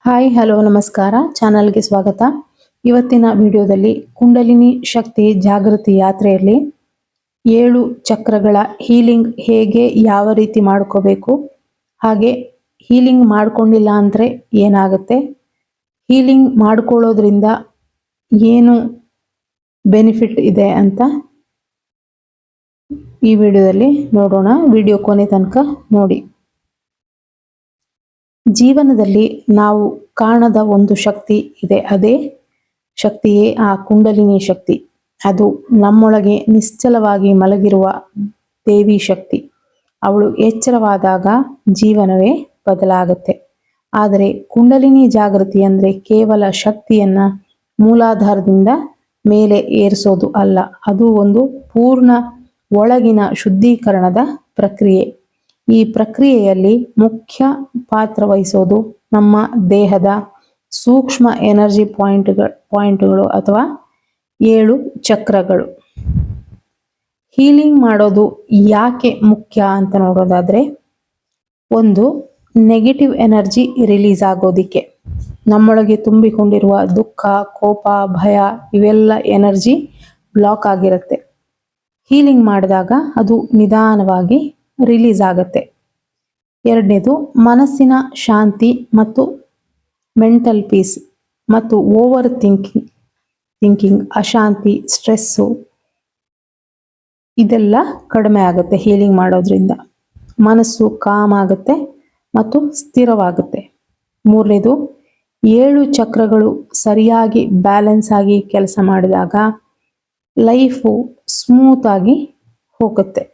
Hi hello ನಮಸ್ಕಾರ ಚಾನಲ್ಗೆ ಸ್ವಾಗತ. ಇವತ್ತಿನ ವಿಡಿಯೋದಲ್ಲಿ ಕುಂಡಲಿನಿ ಶಕ್ತಿ ಜಾಗೃತಿ ಯಾತ್ರೆಯಲ್ಲಿ 7 ಚಕ್ರಗಳ ಹೀಲಿಂಗ್ ಹೇಗೆ ಯಾವ ರೀತಿ ಮಾಡ್ಕೋಬೇಕು, ಹಾಗೆ ಹೀಲಿಂಗ್ ಮಾಡ್ಕೊಂಡಿಲ್ಲ ಅಂದರೆ ಏನಾಗುತ್ತೆ, ಹೀಲಿಂಗ್ ಮಾಡ್ಕೊಳ್ಳೋದ್ರಿಂದ ಏನು ಬೆನಿಫಿಟ್ ಇದೆ ಅಂತ ಈ ವಿಡಿಯೋದಲ್ಲಿ ನೋಡೋಣ. ವಿಡಿಯೋ ಕೊನೆ ತನಕ ನೋಡಿ. ಜೀವನದಲ್ಲಿ ನಾವು ಕಾಣದ ಒಂದು ಶಕ್ತಿ ಇದೆ, ಅದೇ ಶಕ್ತಿಯೇ ಆ ಕುಂಡಲಿನಿ ಶಕ್ತಿ. ಅದು ನಮ್ಮೊಳಗೆ ನಿಶ್ಚಲವಾಗಿ ಮಲಗಿರುವ ದೇವಿ ಶಕ್ತಿ. ಅವಳು ಎಚ್ಚರವಾದಾಗ ಜೀವನವೇ ಬದಲಾಗುತ್ತೆ. ಆದರೆ ಕುಂಡಲಿನಿ ಜಾಗೃತಿ ಅಂದರೆ ಕೇವಲ ಶಕ್ತಿಯನ್ನ ಮೂಲಾಧಾರದಿಂದ ಮೇಲೆ ಏರಿಸೋದು ಅಲ್ಲ, ಅದು ಒಂದು ಪೂರ್ಣ ಒಳಗಿನ ಶುದ್ಧೀಕರಣದ ಪ್ರಕ್ರಿಯೆ. ಈ ಪ್ರಕ್ರಿಯೆಯಲ್ಲಿ ಮುಖ್ಯ ಪಾತ್ರ ವಹಿಸೋದು ನಮ್ಮ ದೇಹದ ಸೂಕ್ಷ್ಮ ಎನರ್ಜಿ ಪಾಯಿಂಟ್ಗಳು ಅಥವಾ 7 ಚಕ್ರಗಳು. ಹೀಲಿಂಗ್ ಮಾಡೋದು ಯಾಕೆ ಮುಖ್ಯ ಅಂತ ನೋಡೋದಾದ್ರೆ, ಒಂದು, ನೆಗೆಟಿವ್ ಎನರ್ಜಿ ರಿಲೀಸ್ ಆಗೋದಿಕ್ಕೆ. ನಮ್ಮೊಳಗೆ ತುಂಬಿಕೊಂಡಿರುವ ದುಃಖ, ಕೋಪ, ಭಯ ಇವೆಲ್ಲ ಎನರ್ಜಿ ಬ್ಲಾಕ್ ಆಗಿರುತ್ತೆ. ಹೀಲಿಂಗ್ ಮಾಡಿದಾಗ ಅದು ನಿಧಾನವಾಗಿ ರಿಲೀಸ್ ಆಗುತ್ತೆ. ಎರಡನೇದು, ಮನಸ್ಸಿನ ಶಾಂತಿ ಮತ್ತು ಮೆಂಟಲ್ ಪೀಸ್ ಮತ್ತು ಓವರ್ ಥಿಂಕಿಂಗ್, ಅಶಾಂತಿ, ಸ್ಟ್ರೆಸ್ಸು ಇದೆಲ್ಲ ಕಡಿಮೆ ಆಗುತ್ತೆ. ಹೀಲಿಂಗ್ ಮಾಡೋದ್ರಿಂದ ಮನಸ್ಸು ಕಾಮ್ ಆಗುತ್ತೆ ಮತ್ತು ಸ್ಥಿರವಾಗುತ್ತೆ. ಮೂರನೇದು, 7 ಚಕ್ರಗಳು ಸರಿಯಾಗಿ ಬ್ಯಾಲೆನ್ಸ್ ಆಗಿ ಕೆಲಸ ಮಾಡಿದಾಗ ಲೈಫು ಸ್ಮೂತ್ ಆಗಿ ಹೋಗುತ್ತೆ.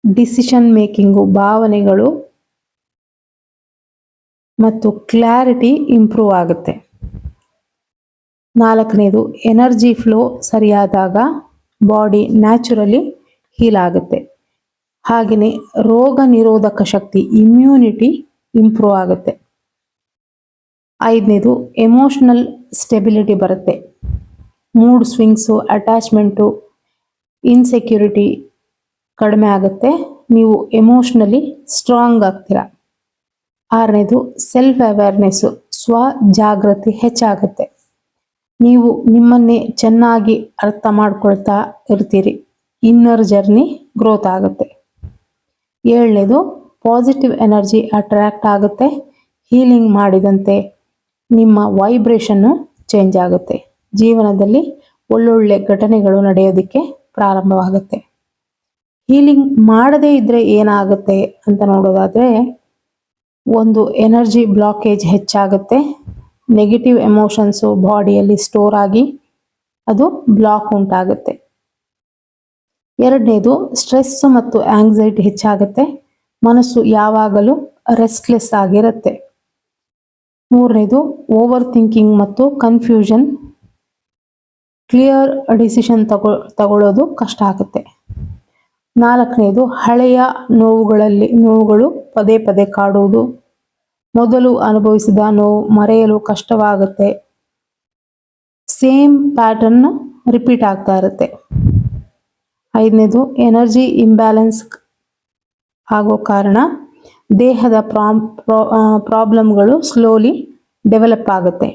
ಡಿಸಿಷನ್ ಮೇಕಿಂಗು, ಭಾವನೆಗಳು ಮತ್ತು ಕ್ಲಾರಿಟಿ ಇಂಪ್ರೂವ್ ಆಗುತ್ತೆ. ನಾಲ್ಕನೇದು, ಎನರ್ಜಿ ಫ್ಲೋ ಸರಿಯಾದಾಗ ಬಾಡಿ ನ್ಯಾಚುರಲಿ ಹೀಲ್ ಆಗುತ್ತೆ. ಹಾಗೆಯೇ ರೋಗ ನಿರೋಧಕ ಶಕ್ತಿ, ಇಮ್ಯುನಿಟಿ ಇಂಪ್ರೂವ್ ಆಗುತ್ತೆ. ಐದನೇದು, ಎಮೋಷನಲ್ ಸ್ಟೆಬಿಲಿಟಿ ಬರುತ್ತೆ. ಮೂಡ್ ಸ್ವಿಂಗ್ಸು, ಅಟ್ಯಾಚ್ಮೆಂಟು, ಇನ್ಸೆಕ್ಯೂರಿಟಿ ಕಡಿಮೆ ಆಗುತ್ತೆ. ನೀವು ಎಮೋಷ್ನಲಿ ಸ್ಟ್ರಾಂಗ್ ಆಗ್ತೀರಾ. ಆರನೇದು, ಸೆಲ್ಫ್ ಅವೇರ್ನೆಸ್ಸು, ಸ್ವ ಜಾಗೃತಿ ಹೆಚ್ಚಾಗುತ್ತೆ. ನೀವು ನಿಮ್ಮನ್ನೇ ಚೆನ್ನಾಗಿ ಅರ್ಥ ಮಾಡ್ಕೊಳ್ತಾ ಇರ್ತೀರಿ. ಇನ್ನರ್ ಜರ್ನಿ ಗ್ರೋತ್ ಆಗುತ್ತೆ. ಏಳನೇದು, ಪಾಸಿಟಿವ್ ಎನರ್ಜಿ ಅಟ್ರಾಕ್ಟ್ ಆಗುತ್ತೆ. ಹೀಲಿಂಗ್ ಮಾಡಿದಂತೆ ನಿಮ್ಮ ವೈಬ್ರೇಷನ್ನು ಚೇಂಜ್ ಆಗುತ್ತೆ. ಜೀವನದಲ್ಲಿ ಒಳ್ಳೊಳ್ಳೆ ಘಟನೆಗಳು ನಡೆಯೋದಕ್ಕೆ ಪ್ರಾರಂಭವಾಗುತ್ತೆ. ಹೀಲಿಂಗ್ ಮಾಡದೇ ಇದ್ರೆ ಏನಾಗುತ್ತೆ ಅಂತ ನೋಡೋದಾದ್ರೆ, ಒಂದು, ಎನರ್ಜಿ ಬ್ಲಾಕೇಜ್ ಹೆಚ್ಚಾಗುತ್ತೆ. ನೆಗೆಟಿವ್ ಎಮೋಷನ್ಸು ಬಾಡಿಯಲ್ಲಿ ಸ್ಟೋರ್ ಆಗಿ ಅದು ಬ್ಲಾಕ್ ಉಂಟಾಗುತ್ತೆ. ಎರಡನೇದು, ಸ್ಟ್ರೆಸ್ ಮತ್ತು ಆಂಗ್ಸೈಟಿ ಹೆಚ್ಚಾಗುತ್ತೆ. ಮನಸ್ಸು ಯಾವಾಗಲೂ ರೆಸ್ಟ್ಲೆಸ್ ಆಗಿರುತ್ತೆ. ಮೂರನೇದು, ಓವರ್ ಥಿಂಕಿಂಗ್ ಮತ್ತು ಕನ್ಫ್ಯೂಷನ್, ಕ್ಲಿಯರ್ ಡಿಸಿಷನ್ ತಗೊಳ್ಳೋದು ಕಷ್ಟ ಆಗುತ್ತೆ. ನಾಲ್ಕನೇದು, ಹಳೆಯ ನೋವುಗಳು ಪದೇ ಪದೇ ಕಾಡುವುದು. ಮೊದಲು ಅನುಭವಿಸಿದ ನೋವು ಮರೆಯಲು ಕಷ್ಟವಾಗುತ್ತೆ. ಸೇಮ್ ಪ್ಯಾಟರ್ನ್ ರಿಪೀಟ್ ಆಗ್ತಾ ಇರುತ್ತೆ. ಐದನೇದು, ಎನರ್ಜಿ ಇಂಬ್ಯಾಲೆನ್ಸ್ ಆಗೋ ಕಾರಣ ದೇಹದ ಪ್ರಾಬ್ಲಮ್ಗಳು ಸ್ಲೋಲಿ ಡೆವಲಪ್ ಆಗುತ್ತೆ.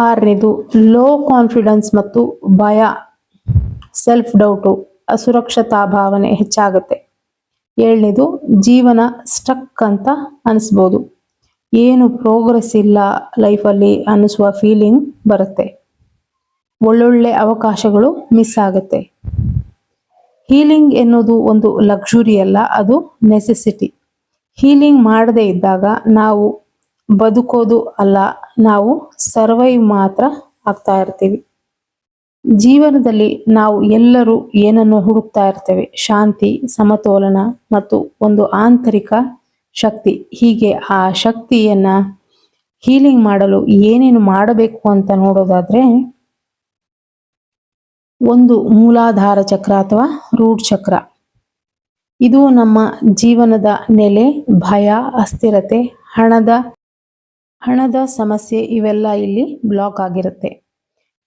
ಆರನೇದು, ಲೋ ಕಾನ್ಫಿಡೆನ್ಸ್ ಮತ್ತು ಭಯ, ಸೆಲ್ಫ್ ಡೌಟು, ಅಸುರಕ್ಷತಾ ಭಾವನೆ ಹೆಚ್ಚಾಗುತ್ತೆ. ಏಳನೇದು, ಜೀವನ ಸ್ಟಕ್ ಅಂತ ಅನಿಸ್ಬೋದು. ಏನು ಪ್ರೋಗ್ರೆಸ್ ಇಲ್ಲ ಲೈಫಲ್ಲಿ ಅನ್ನಿಸುವ ಫೀಲಿಂಗ್ ಬರುತ್ತೆ. ಒಳ್ಳೊಳ್ಳೆ ಅವಕಾಶಗಳು ಮಿಸ್ ಆಗುತ್ತೆ. ಹೀಲಿಂಗ್ ಎನ್ನುವುದು ಒಂದು ಲಕ್ಸುರಿ ಅಲ್ಲ, ಅದು ನೆಸೆಸಿಟಿ. ಹೀಲಿಂಗ್ ಮಾಡದೇ ಇದ್ದಾಗ ನಾವು ಬದುಕೋದು ಅಲ್ಲ, ನಾವು ಸರ್ವೈವ್ ಮಾತ್ರ ಆಗ್ತಾ ಇರ್ತೀವಿ. ಜೀವನದಲ್ಲಿ ನಾವು ಎಲ್ಲರೂ ಏನನ್ನು ಹುಡುಕ್ತಾ ಇರ್ತೇವೆ, ಶಾಂತಿ, ಸಮತೋಲನ ಮತ್ತು ಒಂದು ಆಂತರಿಕ ಶಕ್ತಿ. ಹೀಗೆ ಆ ಶಕ್ತಿಯನ್ನ ಹೀಲಿಂಗ್ ಮಾಡಲು ಏನೇನು ಮಾಡಬೇಕು ಅಂತ ನೋಡೋದಾದ್ರೆ, ಒಂದು, ಮೂಲಾಧಾರ ಚಕ್ರ ಅಥವಾ ರೂಟ್ ಚಕ್ರ. ಇದು ನಮ್ಮ ಜೀವನದ ನೆಲೆ. ಭಯ, ಅಸ್ಥಿರತೆ, ಹಣದ ಸಮಸ್ಯೆ ಇವೆಲ್ಲ ಇಲ್ಲಿ ಬ್ಲಾಕ್ ಆಗಿರುತ್ತೆ.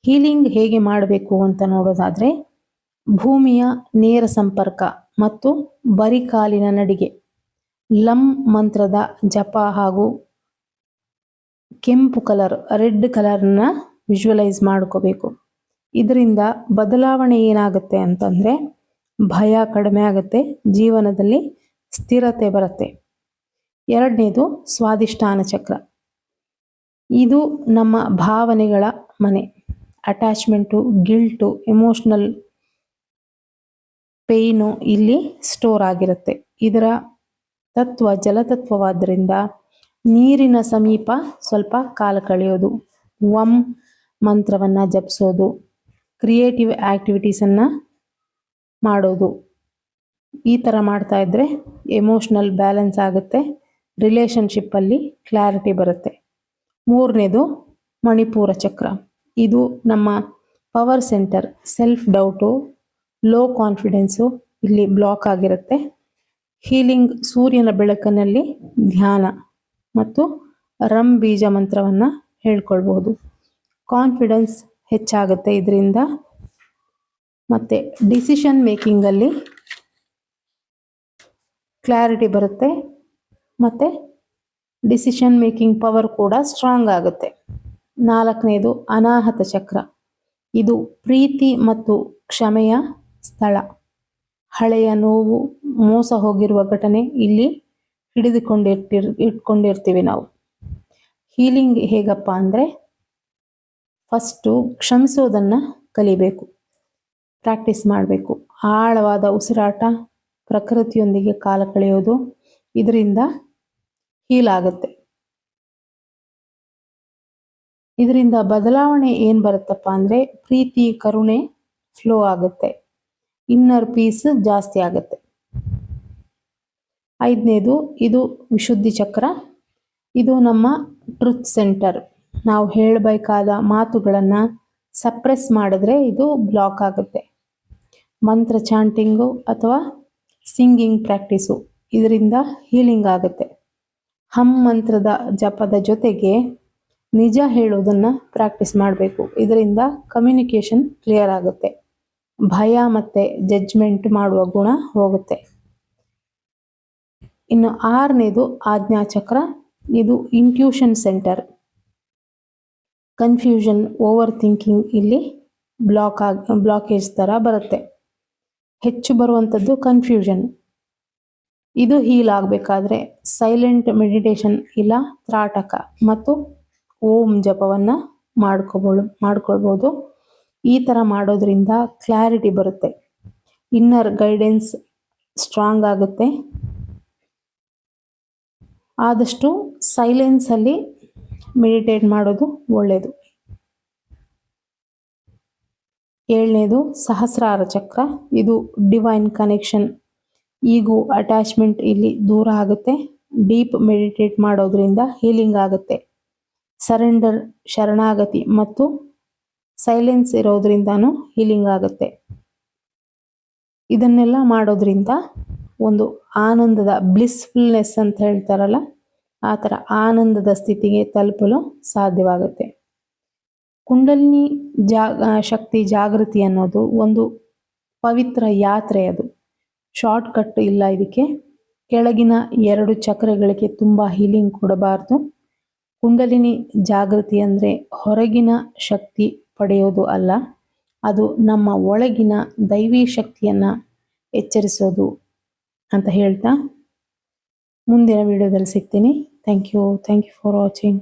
ಹೀಲಿಂಗ್ ಹೇಗೆ ಮಾಡಬೇಕು ಅಂತ ನೋಡೋದಾದ್ರೆ, ಭೂಮಿಯ ನೇರ ಸಂಪರ್ಕ ಮತ್ತು ಬರಿಕಾಲಿನ ನಡಿಗೆ. ಲಂ ಮಂತ್ರದ ಜಪ ಹಾಗೂ ಕೆಂಪು ಕಲರ್ ರೆಡ್ ಕಲರ್ನ ವಿಜುವಲೈಸ್ ಮಾಡ್ಕೋಬೇಕು. ಇದರಿಂದ ಬದಲಾವಣೆ ಏನಾಗುತ್ತೆ ಅಂತಂದರೆ ಭಯ ಕಡಿಮೆ ಆಗುತ್ತೆ, ಜೀವನದಲ್ಲಿ ಸ್ಥಿರತೆ ಬರುತ್ತೆ. ಎರಡನೇದು ಸ್ವಾದಿಷ್ಠಾನ ಚಕ್ರ. ಇದು ನಮ್ಮ ಭಾವನೆಗಳ ಮನೆ. ಅಟ್ಯಾಚ್ಮೆಂಟು, ಗಿಲ್ಟು, ಎಮೋಷ್ನಲ್ ಪೇಯ್ನು ಇಲ್ಲಿ ಸ್ಟೋರ್ ಆಗಿರುತ್ತೆ. ಇದರ ತತ್ವ ಜಲತತ್ವವಾದ್ದರಿಂದ ನೀರಿನ ಸಮೀಪ ಸ್ವಲ್ಪ ಕಾಲ ಕಳೆಯೋದು, ವಂ ಮಂತ್ರವನ್ನು ಜಪಿಸೋದು, ಕ್ರಿಯೇಟಿವ್ ಆ್ಯಕ್ಟಿವಿಟೀಸನ್ನು ಮಾಡೋದು, ಈ ಥರ ಮಾಡ್ತಾ ಇದ್ದರೆ ಎಮೋಷ್ನಲ್ ಬ್ಯಾಲೆನ್ಸ್ ಆಗುತ್ತೆ, ರಿಲೇಷನ್ಶಿಪ್ಪಲ್ಲಿ ಕ್ಲಾರಿಟಿ ಬರುತ್ತೆ. ಮೂರನೇದು ಮಣಿಪೂರ ಚಕ್ರ. ಇದು ನಮ್ಮ power centre. Self doubt, low confidence ಇಲ್ಲಿ ಬ್ಲಾಕ್ ಆಗಿರುತ್ತೆ. ಹೀಲಿಂಗ್ ಸೂರ್ಯನ ಬೆಳಕಿನಲ್ಲಿ ಧ್ಯಾನ ಮತ್ತು ರಂ ಬೀಜ ಮಂತ್ರವನ್ನು ಹೇಳ್ಕೊಳ್ಬಹುದು. ಕಾನ್ಫಿಡೆನ್ಸ್ ಹೆಚ್ಚಾಗುತ್ತೆ ಇದರಿಂದ. ಮತ್ತು ಡಿಸಿಷನ್ ಮೇಕಿಂಗಲ್ಲಿ ಕ್ಲಾರಿಟಿ ಬರುತ್ತೆ ಮತ್ತು ಡಿಸಿಷನ್ ಮೇಕಿಂಗ್ ಪವರ್ ಕೂಡ ಸ್ಟ್ರಾಂಗ್ ಆಗುತ್ತೆ. ನಾಲ್ಕನೇದು ಅನಾಹತ ಚಕ್ರ. ಇದು ಪ್ರೀತಿ ಮತ್ತು ಕ್ಷಮೆಯ ಸ್ಥಳ. ಹಳೆಯ ನೋವು, ಮೋಸ ಹೋಗಿರುವ ಘಟನೆ ಇಲ್ಲಿ ಇಟ್ಕೊಂಡಿರ್ತೀವಿ ನಾವು. ಹೀಲಿಂಗ್ ಹೇಗಪ್ಪ ಅಂದರೆ ಫಸ್ಟು ಕ್ಷಮಿಸೋದನ್ನು ಕಲಿಬೇಕು, ಪ್ರಾಕ್ಟೀಸ್ ಮಾಡಬೇಕು. ಆಳವಾದ ಉಸಿರಾಟ, ಪ್ರಕೃತಿಯೊಂದಿಗೆ ಕಾಲ ಕಳೆಯೋದು, ಇದರಿಂದ ಹೀಲ್ ಆಗುತ್ತೆ. ಇದರಿಂದ ಬದಲಾವಣೆ ಏನು ಬರುತ್ತಪ್ಪ ಅಂದರೆ ಪ್ರೀತಿ, ಕರುಣೆ ಫ್ಲೋ ಆಗುತ್ತೆ, ಇನ್ನರ್ ಪೀಸ್ ಜಾಸ್ತಿ ಆಗುತ್ತೆ. ಐದನೇದು ಇದು ವಿಶುದ್ಧಿ ಚಕ್ರ. ಇದು ನಮ್ಮ ಟ್ರುತ್ ಸೆಂಟರ್. ನಾವು ಹೇಳಬೇಕಾದ ಮಾತುಗಳನ್ನು ಸಪ್ರೆಸ್ ಮಾಡಿದ್ರೆ ಇದು ಬ್ಲಾಕ್ ಆಗುತ್ತೆ. ಮಂತ್ರ ಚಾಂಟಿಂಗು ಅಥವಾ ಸಿಂಗಿಂಗ್ ಪ್ರಾಕ್ಟೀಸು, ಇದರಿಂದ ಹೀಲಿಂಗ್ ಆಗುತ್ತೆ. ಹಮ್ ಮಂತ್ರದ ಜಪದ ಜೊತೆಗೆ ನಿಜ ಹೇಳೋದನ್ನು ಪ್ರಾಕ್ಟೀಸ್ ಮಾಡಬೇಕು. ಇದರಿಂದ ಕಮ್ಯುನಿಕೇಷನ್ ಕ್ಲಿಯರ್ ಆಗುತ್ತೆ. ಭಯ ಮತ್ತು ಜಡ್ಜ್ಮೆಂಟ್ ಮಾಡುವ ಗುಣ ಹೋಗುತ್ತೆ. ಇನ್ನು ಆರನೇದು ಆಜ್ಞಾಚಕ್ರ. ಇದು intuition centre. Confusion, over thinking ಇಲ್ಲಿ ಬ್ಲಾಕೇಜ್ ಥರ ಬರುತ್ತೆ. ಹೆಚ್ಚು ಬರುವಂಥದ್ದು ಕನ್ಫ್ಯೂಷನ್. ಇದು ಹೀಲ್ ಆಗಬೇಕಾದ್ರೆ ಸೈಲೆಂಟ್ ಮೆಡಿಟೇಷನ್ ಇಲ್ಲ ತ್ರಾಟಕ ಮತ್ತು ಓಂ ಜಪವನ್ನು ಮಾಡ್ಕೊಳ್ಬೋದು. ಈ ಥರ ಮಾಡೋದ್ರಿಂದ ಕ್ಲಾರಿಟಿ ಬರುತ್ತೆ, ಇನ್ನರ್ ಗೈಡೆನ್ಸ್ ಸ್ಟ್ರಾಂಗ್ ಆಗುತ್ತೆ. ಆದಷ್ಟು ಸೈಲೆನ್ಸಲ್ಲಿ ಮೆಡಿಟೇಟ್ ಮಾಡೋದು ಒಳ್ಳೆಯದು. ಏಳನೇದು ಸಹಸ್ರಾರ ಚಕ್ರ. ಇದು ಡಿವೈನ್ ಕನೆಕ್ಷನ್. ಈಗೋ ಅಟ್ಯಾಚ್ಮೆಂಟ್ ಇಲ್ಲಿ ದೂರ ಆಗುತ್ತೆ. ಡೀಪ್ ಮೆಡಿಟೇಟ್ ಮಾಡೋದ್ರಿಂದ ಹೀಲಿಂಗ್ ಆಗುತ್ತೆ. ಸರೆಂಡರ್, ಶರಣಾಗತಿ ಮತ್ತು ಸೈಲೆನ್ಸ್ ಇರೋದ್ರಿಂದನೂ ಹೀಲಿಂಗ್ ಆಗುತ್ತೆ. ಇದನ್ನೆಲ್ಲ ಮಾಡೋದ್ರಿಂದ ಒಂದು ಆನಂದದ ಬ್ಲಿಸ್ಫುಲ್ನೆಸ್ ಅಂತ ಹೇಳ್ತಾರಲ್ಲ, ಆ ಥರ ಆನಂದದ ಸ್ಥಿತಿಗೆ ತಲುಪಲು ಸಾಧ್ಯವಾಗುತ್ತೆ. ಕುಂಡಲಿನಿ ಶಕ್ತಿ ಜಾಗೃತಿ ಅನ್ನೋದು ಒಂದು ಪವಿತ್ರ ಯಾತ್ರೆ. ಅದು ಶಾರ್ಟ್ಕಟ್ ಇಲ್ಲ ಇದಕ್ಕೆ. ಕೆಳಗಿನ 2 ಚಕ್ರಗಳಿಗೆ ತುಂಬ ಹೀಲಿಂಗ್ ಕೊಡಬಾರ್ದು. ಕುಂಡಲಿನಿ ಜಾಗೃತಿ ಅಂದರೆ ಹೊರಗಿನ ಶಕ್ತಿ ಪಡೆಯೋದು ಅಲ್ಲ, ಅದು ನಮ್ಮ ಒಳಗಿನ ದೈವಿ ಶಕ್ತಿಯನ್ನು ಎಚ್ಚರಿಸೋದು ಅಂತ ಹೇಳ್ತಾ ಮುಂದಿನ ವಿಡಿಯೋದಲ್ಲಿ ಸಿಗ್ತೀನಿ. Thank you for watching.